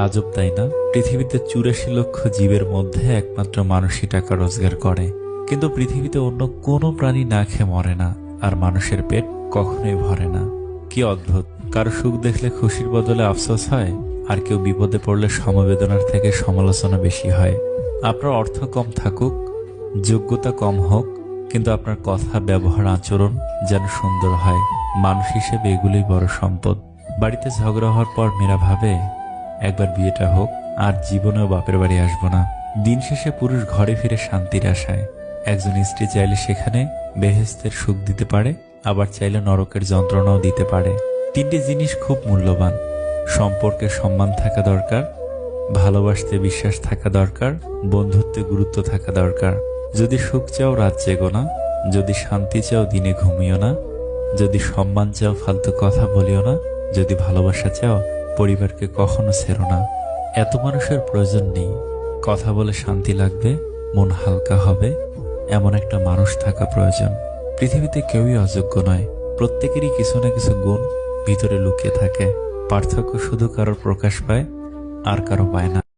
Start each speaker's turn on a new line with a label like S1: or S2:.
S1: আজব তাই না? পৃথিবীতে ৮৪ লক্ষ জীবের মধ্যে একমাত্র মানুষই টাকা রোজগার করে, কিন্তু পৃথিবীতে অন্য কোনো প্রাণী না খেয়ে মরে না, আর মানুষের পেট কখনোই ভরে না। কি অদ্ভুত! কারো সুখ দেখলে খুশির বদলে আফসোস হয়, আর কেউ বিপদে পড়লে সমবেদনার থেকে সমালোচনা বেশি হয়। আপনার অর্থ কম থাকুক, যোগ্যতা কম হোক, কিন্তু আপনার কথা, ব্যবহার, আচরণ যেন সুন্দর হয়। মানুষ হিসেবে এগুলোই বড় সম্পদ। বাড়িতে ঝগড়া হওয়ার পর মেয়েরা ভাবে, একবার বিয়েটা হোক, আর জীবনেও বাপের বাড়ি আসবো না। দিন শেষে পুরুষ ঘরে ফিরে শান্তির আশায়। একজন স্ত্রী চাইলে সেখানে বেহেশতের সুখ দিতে পারে, আবার চাইলে নরকের যন্ত্রণাও দিতে পারে। তিনটি জিনিস খুব মূল্যবান: সম্পর্কে সম্মান থাকা দরকার, ভালোবাসতে বিশ্বাস থাকা দরকার, বন্ধুত্বে গুরুত্ব থাকা দরকার। যদি সুখ চাও রাত জেগো না, যদি শান্তি চাও দিনে ঘুমিও না, যদি সম্মান চাও ফালতু কথা বলিও না, যদি ভালোবাসা চাও পরিবারকে কখনো ছেড়ো না। এত মানুষের প্রয়োজন নেই। কথা বলে শান্তি লাগবে, মন হালকা হবে, এমন একটা মানুষ থাকা প্রয়োজন। পৃথিবীতে কেউই অযোগ্য নয়, প্রত্যেকেরই কিছু না কিছু গুণ ভিতরে লুকিয়ে থাকে। পার্থক্য শুধু কারোর প্রকাশ পায় আর কারো পায় না।